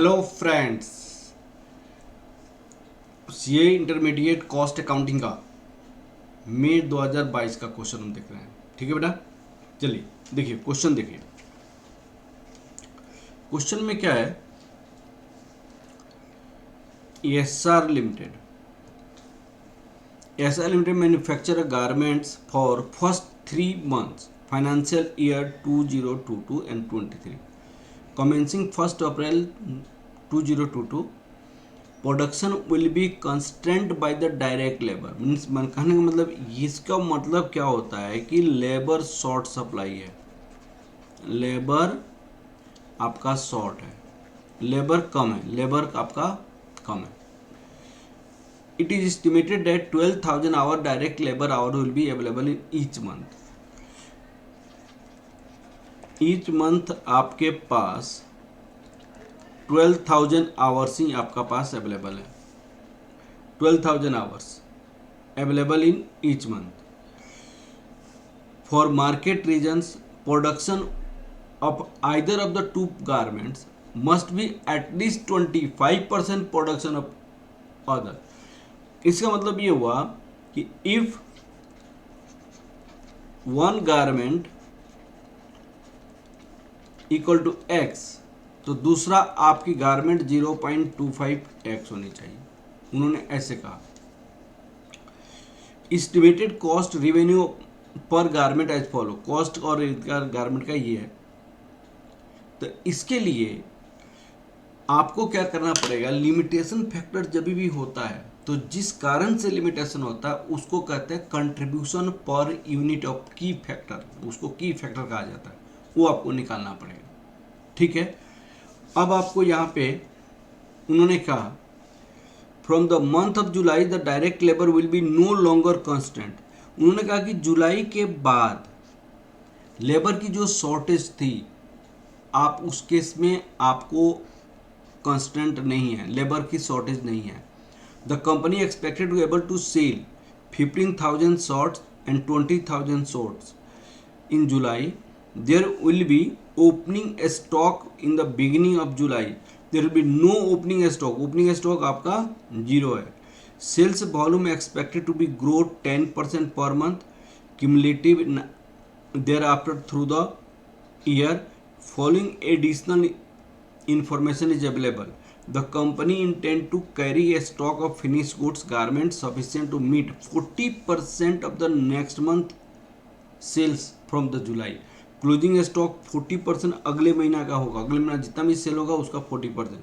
Hello friends, CA intermediate cost accounting का मई 2022 का question हम देख रहे हैं। ठीक है बेटा, चलिए देखिए क्वेश्चन। देखिए क्वेश्चन में क्या है, S R limited manufacture garments for first 3 months financial year 2022 and 23 commencing 1st April 2022। Production will be constant by the direct labour. Means मन कहने का मतलब, इसका मतलब क्या होता है कि लेबर शॉर्ट सप्लाई है, लेबर आपका शॉर्ट है, लेबर कम है, लेबर आपका कम है। It is estimated that 12,000 hour direct labour hour will be available in each month. Each month आपके पास 12,000 आवर्स ही आपका पास अवेलेबल है, 12,000 hours available in each month. For market reasons, production of either of the two garments must be at least 25% production of other. इसका मतलब ये हुआ कि if one garment equal to x, तो दूसरा आपकी गारमेंट 0.25x होनी चाहिए। उन्होंने ऐसे कहा। एस्टिमेटेड कॉस्ट रिवेन्यू पर गारमेंट एज फॉलो। कॉस्ट और गारमेंट का ये है, तो इसके लिए आपको क्या करना पड़ेगा, लिमिटेशन फैक्टर जब भी होता है तो जिस कारण से लिमिटेशन होता है उसको कहते हैं कंट्रीब्यूशन पर यूनिट ऑफ की फैक्टर, उसको की फैक्टर कहा जाता है, वो आपको निकालना पड़ेगा। ठीक है, अब आपको यहाँ पे उन्होंने कहा from the month of July the direct labour will be no longer constant. उन्होंने कहा कि जुलाई के बाद लेबर की जो शॉर्टेज थी, आप उस केस में आपको कांस्टेंट नहीं है, लेबर की शॉर्टेज नहीं है। The company expected to able to sell 15,000 shorts and 20,000 shorts in July. There will be opening stock in the beginning of July. There will be no opening stock, opening stock आपका 0 है। Sales volume expected to be grow 10% per month cumulative thereafter through the year. Following additional information is available. The company intend to carry a stock of finished goods garments sufficient to meet 40% of the next month sales from the July. Closing stock 40% अगले महीना का होगा, अगले महीना जितना भी cell होगा उसका 40%।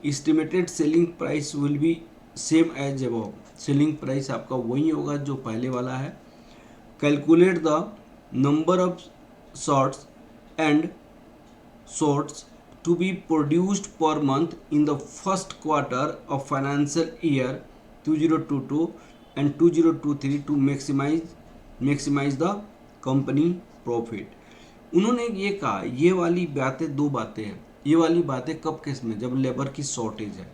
Estimated selling price will be same as above. Selling price आपका वही होगा जो पहले वाला है। Calculate the number of shorts and shorts to be produced per month in the first quarter of financial year 2022 and 2023 to maximize the company profit। उन्होंने ये कहा, ये वाली बातें दो बातें हैं। ये वाली बातें कब केस में, जब लेबर की शॉर्टेज है,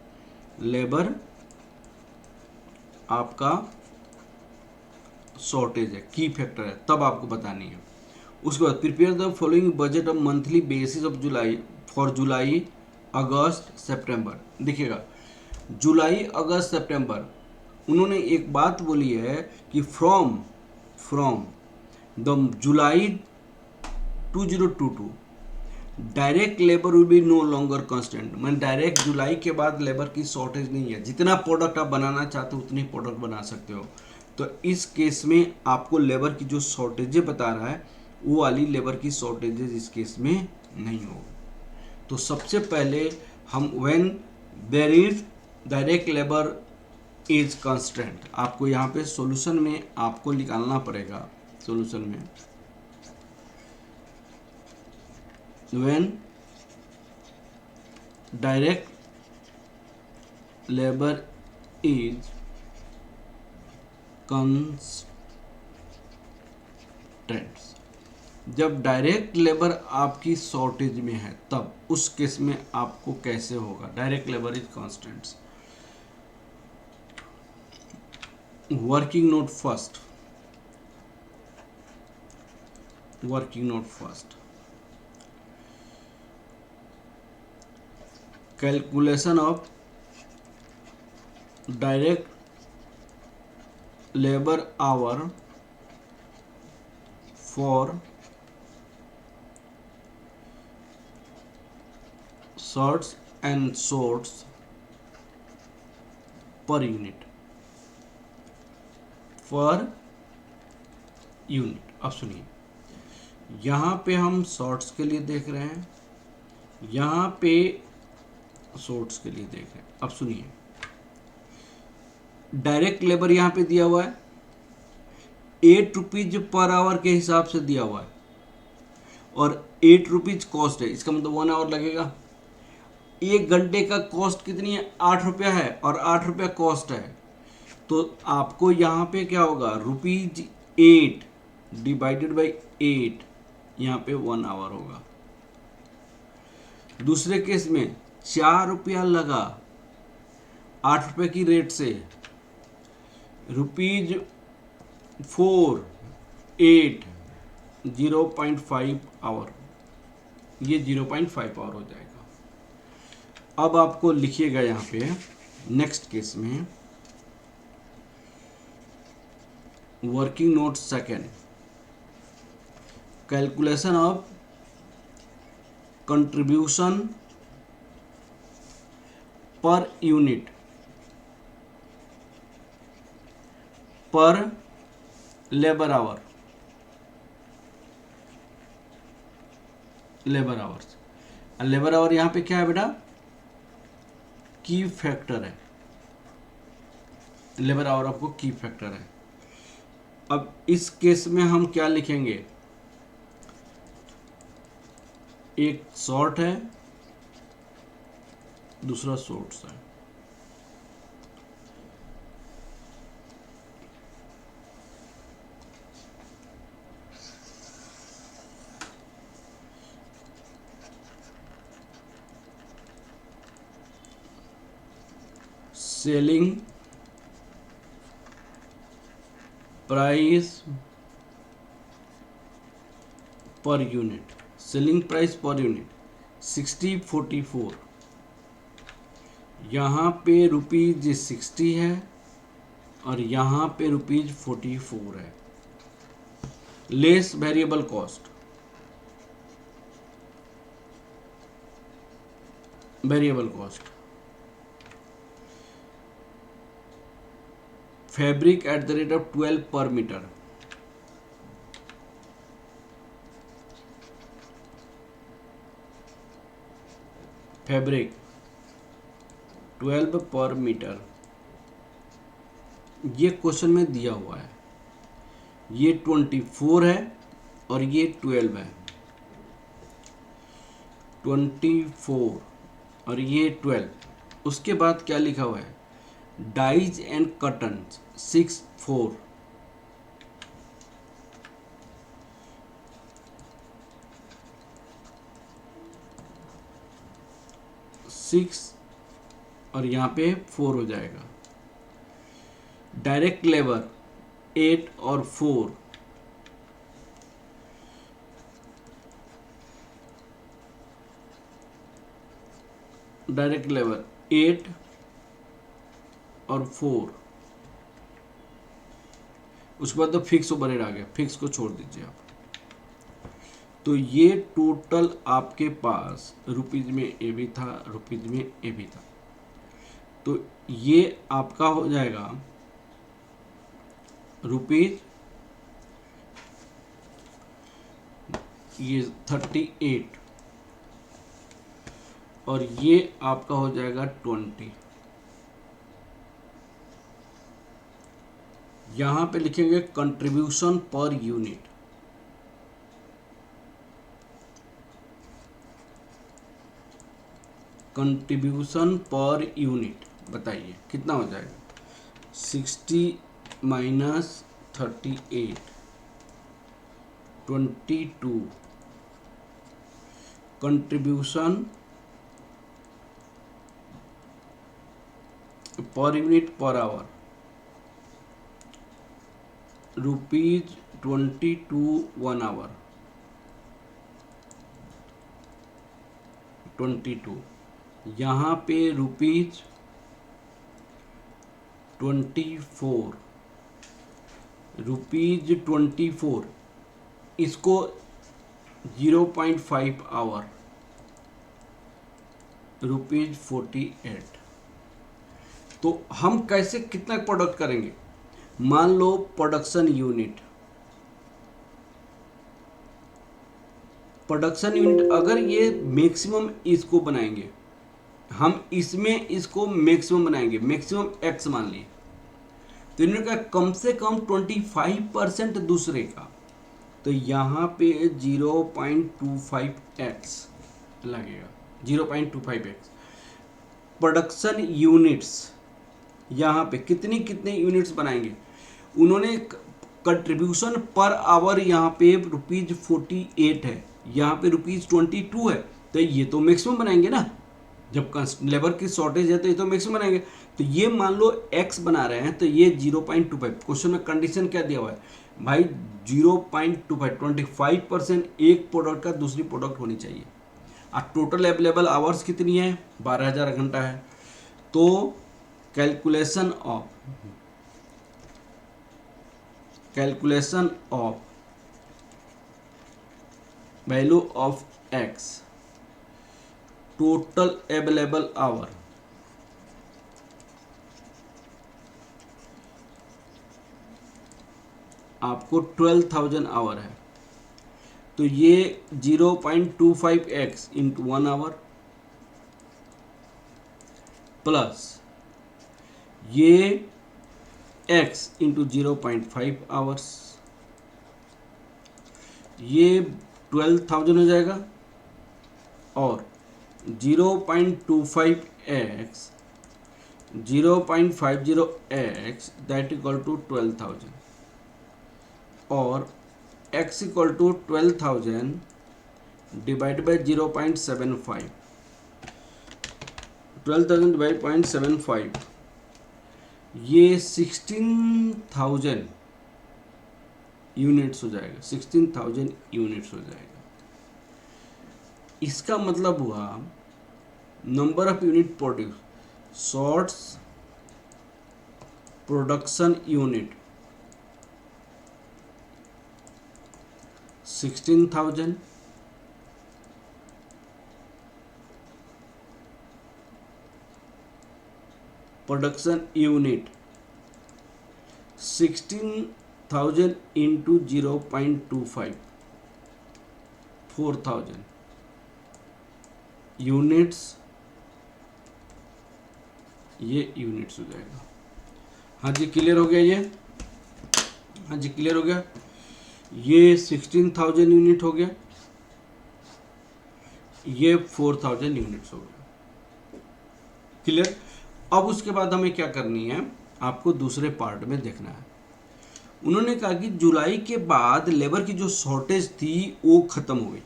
लेबर आपका शॉर्टेज है, की फैक्टर है, तब आपको बतानी है। उसके बाद prepare the following budget of monthly basis of July for July August September. देखिएगा, जुलाई अगस्त सितंबर उन्होंने एक बात बोली है कि from the July 2022 direct labour will be no longer constant. मैंने डायरेक्ट जुलाई के बाद लेबर की शॉर्टेज नहीं है, जितना प्रोडक्ट आप बनाना चाहते हो उतनी प्रोडक्ट बना सकते हो। तो इस केस में आपको लेबर की जो शॉर्टेजें बता रहा है वो वाली लेबर की शॉर्टेजेस इस केस में नहीं होगी। तो सबसे पहले हम when there is direct labour is constant, आपको यहाँ पे सॉल्यूशन में आपको निकालना पड़ेगा। सॉल्यूशन में when direct labour is constant, जब डायरेक्ट लेबर आपकी शॉर्टेज में है तब उस केस में आपको कैसे होगा, direct labour is constants. Working node first, calculation of direct labour hour for shorts and shorts per unit अब सुनिए, यहाँ पे हम शॉर्ट्स के लिए देख रहे हैं, यहाँ पे शॉर्ट्स के लिए देख रहे हैं। अब सुनिए, डायरेक्ट लेबर यहाँ पे दिया हुआ है 8 रुपीज पर आवर के हिसाब से दिया हुआ है और 8 रुपीज कॉस्ट है, इसका मतलब 1 आवर लगेगा। 1 घंटे का कॉस्ट कितनी है? 8 रुपया है और 8 रुपया कॉस्ट है, तो आपको यहाँ पे क्या होगा, ₹8 डिवाइडेड बाई 8, यहाँ पे 1 आवर होगा। दूसरे केस में 4 रुपया लगा 8 रुपये की रेट से, ₹4 8 0.5 आवर, ये 0.5 आवर हो जाएगा। अब आपको लिखिएगा यहाँ पे नेक्स्ट केस में working note second, calculation of contribution per unit पर लेबर आवर्स। लेबर आवर यहाँ पे क्या है बेटा? की फैक्टर है। लेबर आवर आपको की फैक्टर है। अब इस केस में हम क्या लिखेंगे? एक शॉर्ट है, दूसरा शॉर्ट्स है। Selling price per unit, selling price per unit 6044, यहाँ पे ₹60 है और यहाँ पे ₹44 है, less variable cost. Fabric at the rate of 12 पर मीटर, फैब्रिक 12 पर मीटर, ये क्वेश्चन में दिया हुआ है। ये 24 है और ये 12 है। 24 और ये 12। उसके बाद क्या लिखा हुआ है? डाइज एंड कटन 64, और यहाँ पे 4 हो जाएगा। डायरेक्ट लेबर 8 और 4, डायरेक्ट लेबर 8 और 4, उसके बाद तो फिक्स ओवरहेड आ गया, फिक्स को छोड़ दीजिए आप। तो ये टोटल आपके पास रुपीज में ए भी था, रुपीज में ए भी था, तो ये आपका हो जाएगा रुपीज ये 38 और ये आपका हो जाएगा 20। यहां पे लिखेंगे contribution per unit, contribution per unit बताइए कितना हो जाएगा? 60 minus 38 22, contribution per unit per hour ₹22 1 hour 22। यहाँ पे ₹24, ₹24, इसको 0.5 आवर, ₹48। तो हम कैसे कितना प्रोडक्ट करेंगे? मान लो प्रोडक्शन यूनिट अगर ये मैक्सिमम इसको बनाएंगे, हम इसमें इसको मैक्सिमम बनाएंगे, मैक्सिमम एक्स मान लिए, तो इन्होंने कहा कम से कम 25% दूसरे का, तो यहाँ पे 0.25x लगेगा, 0.25x। प्रोडक्शन यूनिट्स यहाँ पे कितनी कितने यूनिट्स बनाएंगे, उन्होंने कंट्रीब्यूशन पर आवर यहाँ पे ₹48 है, यहाँ पे ₹22 है, तो ये तो मैक्सिमम बनाएंगे ना, जब लेबर की शॉर्टेज है तो ये तो मैक्सिमम बनाएंगे। तो ये मान लो x बना रहे हैं, तो ये 0.25, क्वेश्चन में कंडीशन क्या दिया हुआ है भाई, 0.25, 25% एक प्रोडक्ट का दूसरी प्रोडक्ट होनी चाहिए। और टोटल अवेलेबल आवर्स कितनी है, 12,000 घंटा है। तो calculation of value of x, total available hour, आपको 12,000 आवर है, तो ये 0.25x इंटू 1 आवर प्लस ये x इंटू 0.5 आवर्स, ये 12,000 हो जाएगा, और 0.25x 0.50x that equal to 12,000, और x equal to 12,000 divide by 0.75, 12,000 divide 0.75, ये 16,000 यूनिट्स हो जाएगा, 16,000 यूनिट्स हो जाएगा। इसका मतलब हुआ number of unit produce, shorts production unit 16,000, production unit 16,000 into 0.25, 4,000 units, ये यूनिट्स हो जाएगा। हाँ जी क्लियर हो गया ये, हाँ जी क्लियर हो गया, ये 16,000 यूनिट हो गया, ये 4,000 यूनिट्स हो गया। क्लियर। अब उसके बाद हमें क्या करनी है, आपको दूसरे पार्ट में देखना है। उन्होंने कहा कि जुलाई के बाद लेबर की जो शॉर्टेज थी वो खत्म हो गई,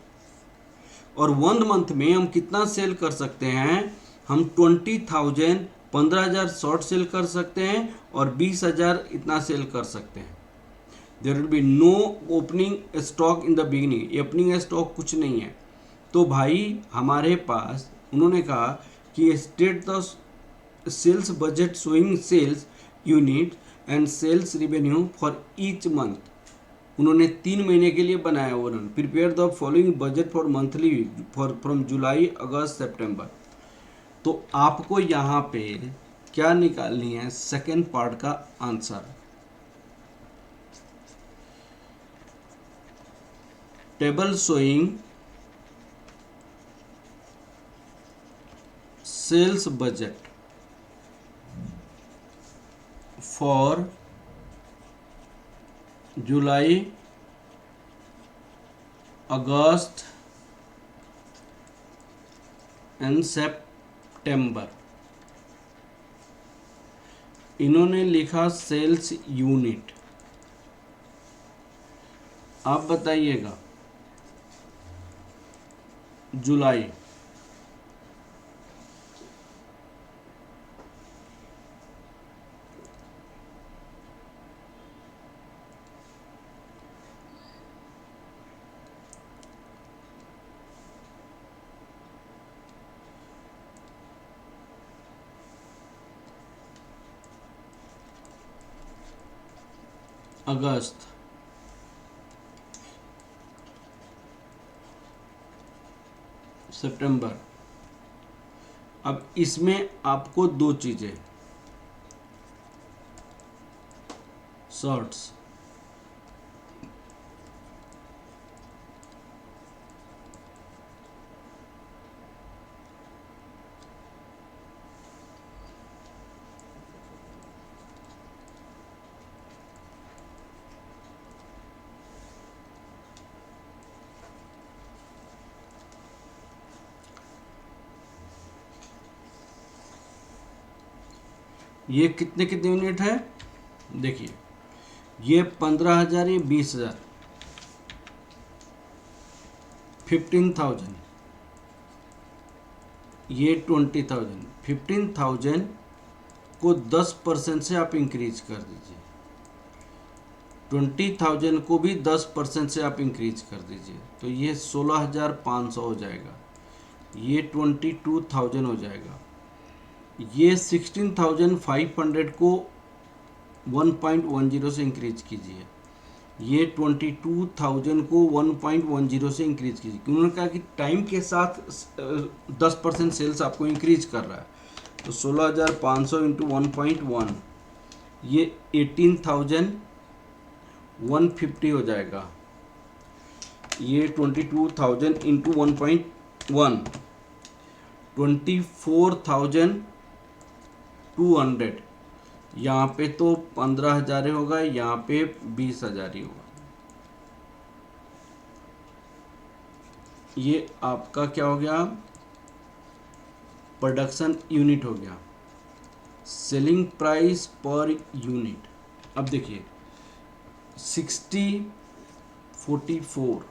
और 1 मंथ में हम कितना सेल कर सकते हैं, हम 20,000 15,000 शॉर्ट सेल कर सकते हैं, और 20,000 इतना सेल कर सकते हैं। There will be no opening stock in the beginning, opening stock कुछ नहीं है। तो भाई हमारे पास उन्होंने कहा कि state the sales budget showing sales unit and sales revenue for each month, उन्होंने 3 महीने के लिए बनाया। उन्होंने prepare the following budget for monthly for from July August September. तो आपको यहाँ पे क्या निकालनी है, सेकेंड पार्ट का answer, table showing sales budget for July August and September. इन्होंने लिखा सेल्स यूनिट। आप बताइएगा जुलाई, अगस्त, सितंबर। अब इसमें आपको दो चीजें, शॉर्ट्स, ये कितने कितने यूनिट है, देखिए ये 15,000, ये 20,000, 15,000, ये 20,000। 15,000 को 10% से आप इंक्रीज कर दीजिए, 20,000 को भी 10% से आप इंक्रीज कर दीजिए, तो ये 16,500 हो जाएगा, ये 22,000 हो जाएगा। ये 16,500 को 1.10 से इंक्रीज कीजिए, ये 22,000 को 1.10 से इंक्रीज कीजिए। उन्होंने कहा कि टाइम के साथ 10% सेल्स आपको इंक्रीज कर रहा है, तो 16,500 इंटू 1.1, ये 18,150 हो जाएगा। ये 22,000 इंटू 1.1, 24,200। यहाँ पे तो 15,000 होगा, यहाँ पे 20,000 ही होगा। ये आपका क्या हो गया, प्रोडक्शन यूनिट हो गया, सेलिंग प्राइस पर यूनिट। अब देखिए 60/44,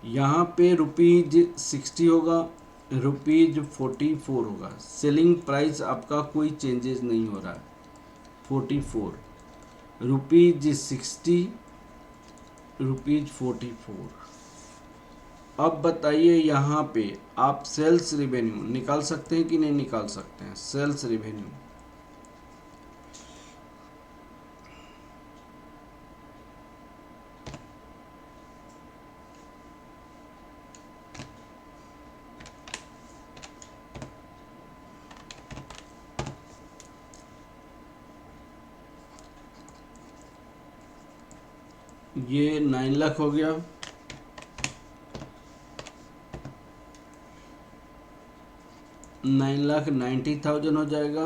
यहाँ पे ₹60 होगा, ₹44 होगा। सेलिंग प्राइस आपका कोई चेंजेस नहीं हो रहा है, 44, ₹60, ₹44। अब बताइए यहाँ पे आप सेल्स रेवेन्यू निकाल सकते हैं कि नहीं निकाल सकते हैं, सेल्स रेवेन्यू। ये 9 लाख हो गया, 9,90,000 हो जाएगा।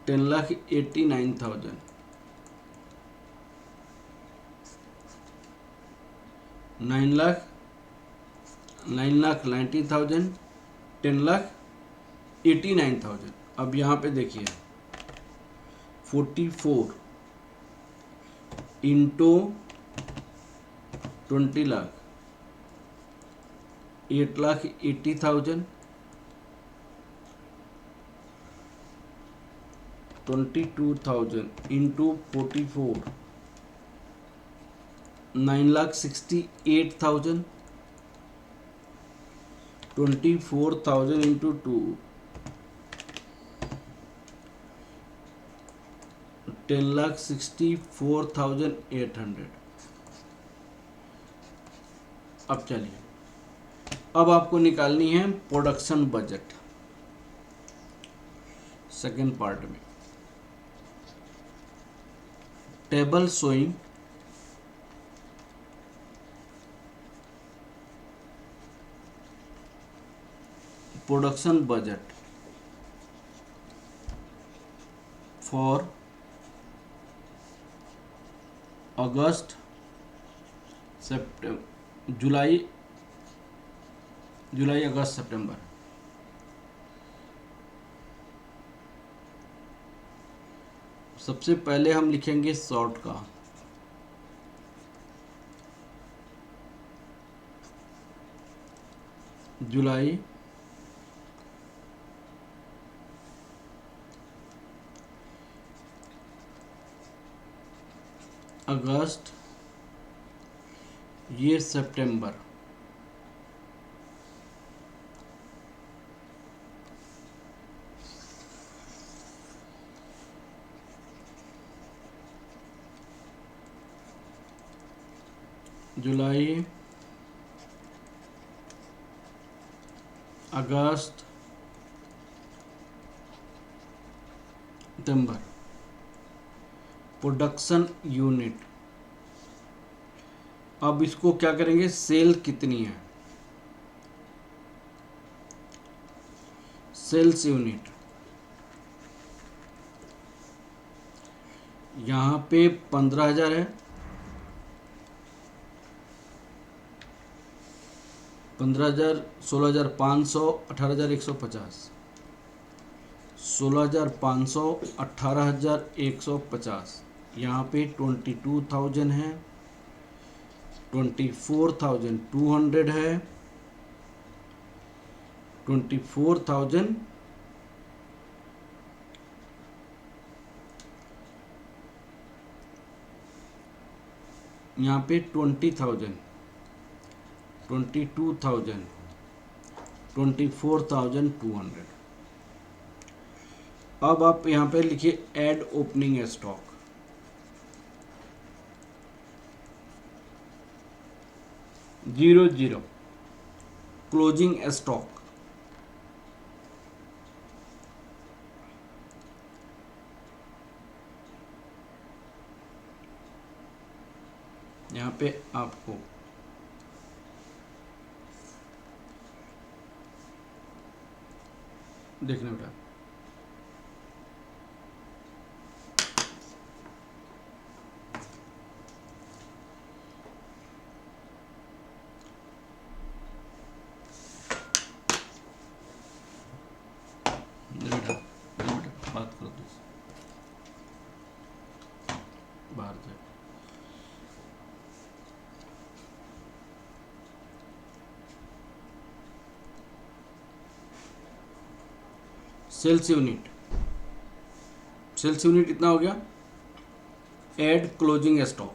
$10,89,000, 9,90,000, 10,89,000। अब यहाँ पे देखिए 44 इंटू 20 लाख, 8,80,000, 22,000 इंटू 44, 9,68,000, 24,000 इंटू 2, 10,64,800। अब चलिए, अब आपको निकालनी है प्रोडक्शन बजट सेकेंड पार्ट में। Table showing production budget for August, September, July, August, September. सबसे पहले हम लिखेंगे शॉर्ट का, जुलाई, अगस्त, ये सितंबर। जुलाई, अगस्त, सितंबर। प्रोडक्शन यूनिट, अब इसको क्या करेंगे, सेल कितनी है, सेल्स यूनिट। यहाँ पे 15,000 है, 15,000, 16,500, 18,150, 16,500, 18,150। यहाँ पे 22,000 है, 24,200 है, 24,000, यहाँ पे 20,000, 22,000, 24,200। अब आप यहाँ पे लिखिए add opening stock. Zero zero closing stock, यहाँ पे आपको देखना बेटा, बात करो तो बाहर से। सेल्स यूनिट, सेल्स यूनिट इतना हो गया। Add closing stock,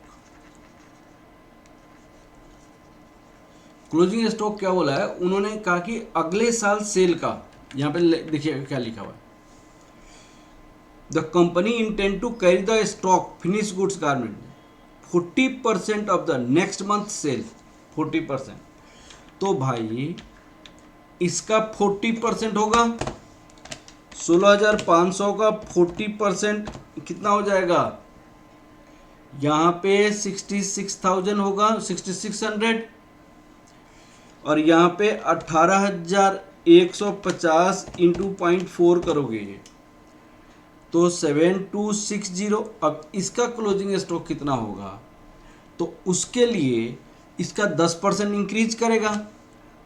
closing stock क्या बोला है उन्होंने, कहा कि अगले साल सेल का, यहां पे देखिए क्या लिखा हुआ है, the company intend to carry the stock finish goods garment 40% of the next month sale, 40%। तो भाई इसका 40% होगा, 16,500 का 40% कितना हो जाएगा, यहाँ पे 66,000 होगा, 6600, और यहाँ पे 18,150 इंटू 0.4 करोगे तो 7260। अब इसका क्लोजिंग स्टॉक कितना होगा, तो उसके लिए इसका 10% इंक्रीज करेगा,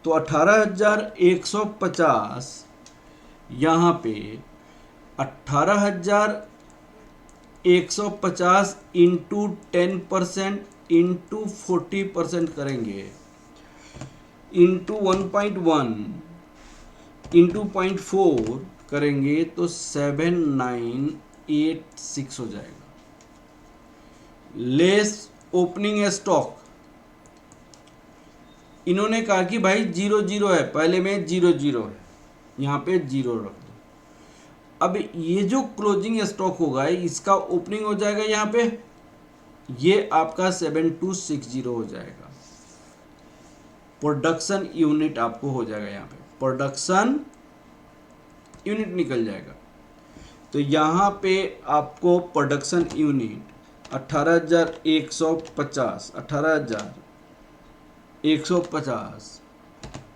तो 18,150 यहाँ पे 18,150 इंटू 10% इंटू 40% करेंगे, इंटू 1.1 इंटू 0.4 करेंगे तो 7,986 हो जाएगा। लेस ओपनिंग स्टॉक, इन्होंने कहा कि भाई 0 है, पहले में 0 है, यहाँ पे 0 रख दो। अब ये जो क्लोजिंग स्टॉक होगा इसका ओपनिंग हो जाएगा, यहाँ पे ये आपका 7260 हो जाएगा। प्रोडक्शन यूनिट आपको हो जाएगा, यहाँ पे प्रोडक्शन यूनिट निकल जाएगा। तो यहाँ पे आपको प्रोडक्शन यूनिट 18,150, 18,150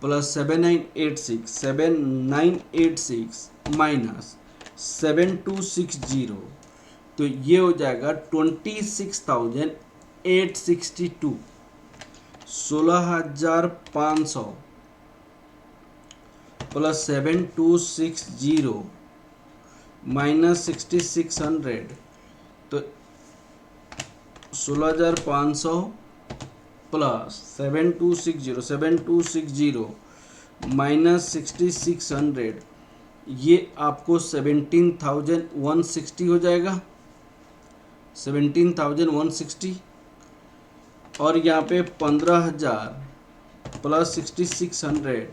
प्लस 7,986 माइनस 7,260, तो ये हो जाएगा 26,862, 16,500 प्लस 7,260 माइनस 6,600, तो 16,500 प्लस 7,260 माइनस 6,600, ये आपको 17,160 हो जाएगा, 17,160। और यहाँ पे 15,000 प्लस 6,600,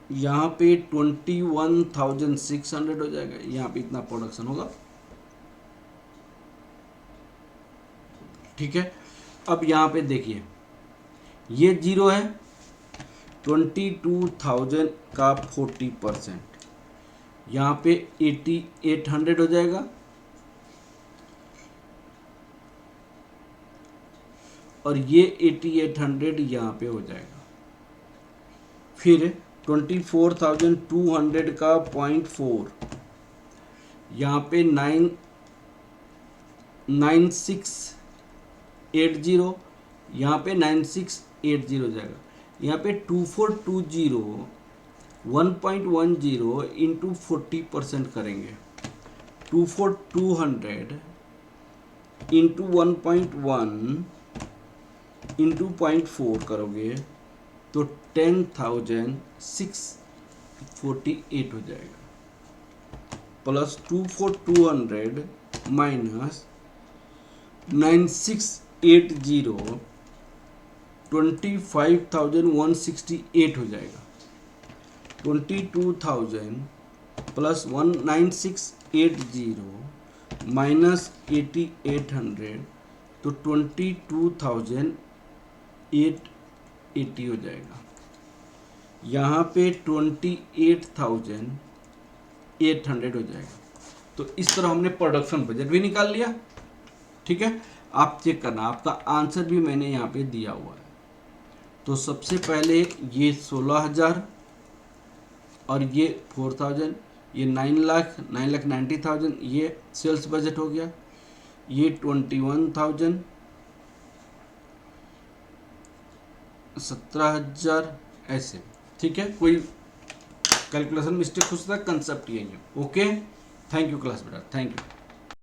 यहाँ पे 21,600 हो जाएगा, यहाँ पे इतना प्रोडक्शन होगा। ठीक है, अब यहाँ पे देखिए ये जीरो है, 22,000 का 40%, यहाँ पे 8,800 हो जाएगा, और ये 8,800 यहाँ पे हो जाएगा। फिर 24,200 का 0.4, यहाँ पे 9680, यहाँ पे 9680 हो जाएगा। यहाँ पे 2420 1.10 इंटू 40% करेंगे, 24,200 इंटू 1.1 इंटू 0.4 करोगे तो 10,648 हो जाएगा, प्लस 24,200 माइनस 9680 25,168 हो जाएगा। 22,000 प्लस 19680 माइनस 8,800 तो 22,880 हो जाएगा। यहाँ पे 28,800 हो जाएगा। तो इस तरह हमने प्रोडक्शन बजट भी निकाल लिया। ठीक है, आप चेक करना, आपका आंसर भी मैंने यहाँ पे दिया हुआ है। तो सबसे पहले ये 16,000 और ये 4,000, ये 9,90,000 ये सेल्स बजट हो गया, ये 21,000, 17,000 ऐसे। ठीक है, कोई कैलकुलेशन मिस्टेक हो सकता है, कंसेप्ट यही है। ओके, थैंक यू क्लास बेटा, थैंक यू।